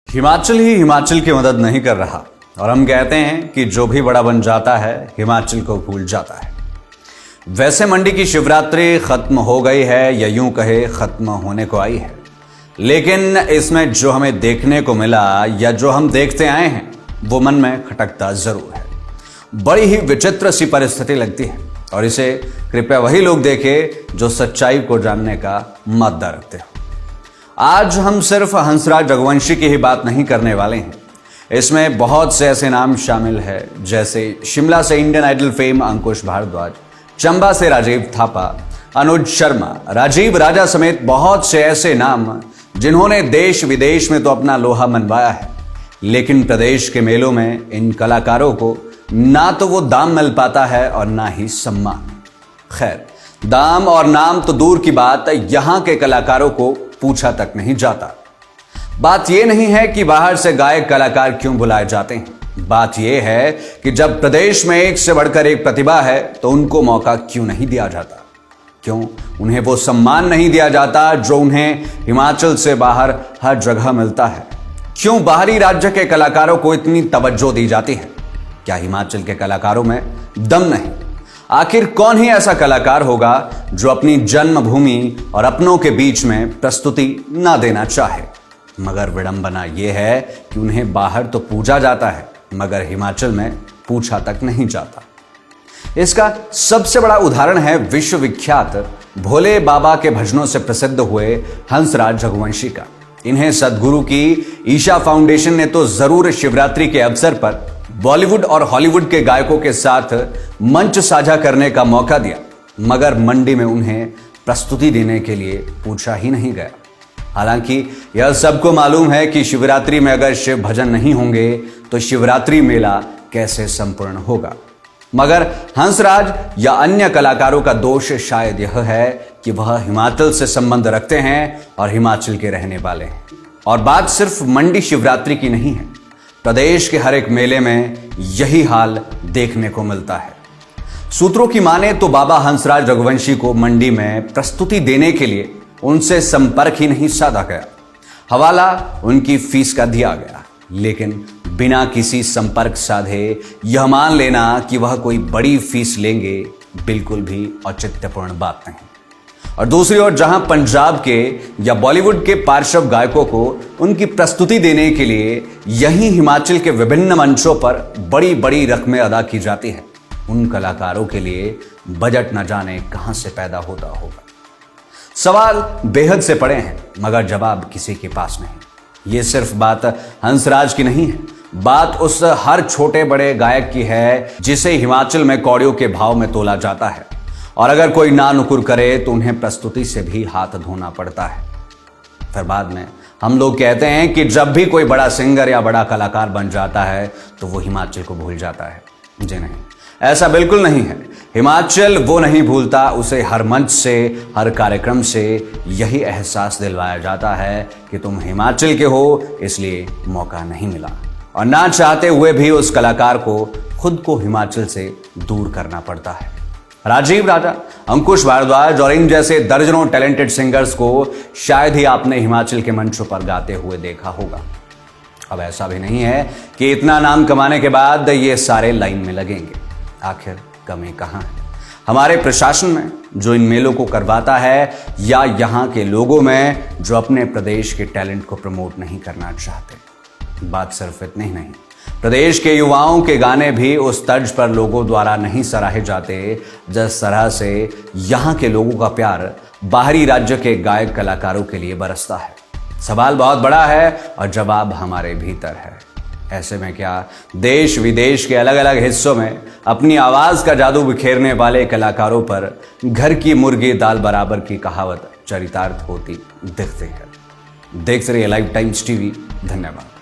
हिमाचल ही हिमाचल की मदद नहीं कर रहा और हम कहते हैं कि जो भी बड़ा बन जाता है हिमाचल को भूल जाता है। वैसे मंडी की शिवरात्रि खत्म हो गई है या यूं कहे खत्म होने को आई है, लेकिन इसमें जो हमें देखने को मिला या जो हम देखते आए हैं वो मन में खटकता जरूर है। बड़ी ही विचित्र सी परिस्थिति लगती है और इसे कृपया वही लोग देखें जो सच्चाई को जानने का मादा रखते हो। आज हम सिर्फ हंसराज रघुवंशी की ही बात नहीं करने वाले हैं। इसमें बहुत से ऐसे नाम शामिल हैं, जैसे शिमला से इंडियन आइडल फेम अंकुश भारद्वाज, चंबा से राजीव थापा, अनुज शर्मा, राजीव राजा समेत बहुत से ऐसे नाम जिन्होंने देश विदेश में तो अपना लोहा मनवाया है, लेकिन प्रदेश के मेलों में इन कलाकारों को ना तो वो दाम मिल पाता है और ना ही सम्मान। खैर, दाम और नाम तो दूर की बात, यहां के कलाकारों को पूछा तक नहीं जाता। बात यह नहीं है कि बाहर से गायक कलाकार क्यों बुलाए जाते हैं, बात यह है कि जब प्रदेश में एक से बढ़कर एक प्रतिभा है तो उनको मौका क्यों नहीं दिया जाता, क्यों उन्हें वो सम्मान नहीं दिया जाता जो उन्हें हिमाचल से बाहर हर जगह मिलता है, क्यों बाहरी राज्य के कलाकारों को इतनी तवज्जो दी जाती है। क्या हिमाचल के कलाकारों में दम नहीं? आखिर कौन ही ऐसा कलाकार होगा जो अपनी जन्मभूमि और अपनों के बीच में प्रस्तुति ना देना चाहे? मगर विडंबना यह है कि उन्हें बाहर तो पूजा जाता है मगर हिमाचल में पूछा तक नहीं जाता। इसका सबसे बड़ा उदाहरण है विश्वविख्यात भोले बाबा के भजनों से प्रसिद्ध हुए हंसराज रघुवंशी का। इन्हें सदगुरु की ईशा फाउंडेशन ने तो जरूर शिवरात्रि के अवसर पर बॉलीवुड और हॉलीवुड के गायकों के साथ मंच साझा करने का मौका दिया, मगर मंडी में उन्हें प्रस्तुति देने के लिए पूछा ही नहीं गया। हालांकि यह सबको मालूम है कि शिवरात्रि में अगर शिव भजन नहीं होंगे तो शिवरात्रि मेला कैसे संपूर्ण होगा। मगर हंसराज या अन्य कलाकारों का दोष शायद यह है कि वह हिमाचल से संबंध रखते हैं और हिमाचल के रहने वाले हैं। और बात सिर्फ मंडी शिवरात्रि की नहीं है, प्रदेश के हर एक मेले में यही हाल देखने को मिलता है। सूत्रों की माने तो बाबा हंसराज रघुवंशी को मंडी में प्रस्तुति देने के लिए उनसे संपर्क ही नहीं साधा गया, हवाला उनकी फीस का दिया गया, लेकिन बिना किसी संपर्क साधे यह मान लेना कि वह कोई बड़ी फीस लेंगे बिल्कुल भी औचित्यपूर्ण बात नहीं। और दूसरी ओर जहां पंजाब के या बॉलीवुड के पार्श्व गायकों को उनकी प्रस्तुति देने के लिए यहीं हिमाचल के विभिन्न मंचों पर बड़ी बड़ी रकमें अदा की जाती है, उन कलाकारों के लिए बजट न जाने कहां से पैदा होता होगा। सवाल बेहद से पड़े हैं मगर जवाब किसी के पास नहीं। ये सिर्फ बात हंसराज की नहीं है, बात उस हर छोटे बड़े गायक की है जिसे हिमाचल में कौड़ियों के भाव में तोला जाता है, और अगर कोई ना नुकुर करे तो उन्हें प्रस्तुति से भी हाथ धोना पड़ता है। फिर बाद में हम लोग कहते हैं कि जब भी कोई बड़ा सिंगर या बड़ा कलाकार बन जाता है तो वो हिमाचल को भूल जाता है। जी नहीं, ऐसा बिल्कुल नहीं है। हिमाचल वो नहीं भूलता, उसे हर मंच से, हर कार्यक्रम से यही एहसास दिलवाया जाता है कि तुम हिमाचल के हो, इसलिए मौका नहीं मिला। और ना चाहते हुए भी उस कलाकार को खुद को हिमाचल से दूर करना पड़ता है। राजीव राजा, अंकुश भारद्वाज और इन जैसे दर्जनों टैलेंटेड सिंगर्स को शायद ही आपने हिमाचल के मंचों पर गाते हुए देखा होगा। अब ऐसा भी नहीं है कि इतना नाम कमाने के बाद ये सारे लाइन में लगेंगे। आखिर कमी कहां है? हमारे प्रशासन में जो इन मेलों को करवाता है या यहां के लोगों में जो अपने प्रदेश के टैलेंट को प्रमोट नहीं करना चाहते। बात सिर्फ इतनी ही नहीं, प्रदेश के युवाओं के गाने भी उस तर्ज पर लोगों द्वारा नहीं सराहे जाते जिस तरह से यहां के लोगों का प्यार बाहरी राज्य के गायक कलाकारों के लिए बरसता है। सवाल बहुत बड़ा है और जवाब हमारे भीतर है। ऐसे में क्या देश विदेश के अलग अलग हिस्सों में अपनी आवाज का जादू बिखेरने वाले कलाकारों पर घर की मुर्गी दाल बराबर की कहावत चरितार्थ होती दिखती है। देखते रहिए लाइव टाइम्स टीवी। धन्यवाद।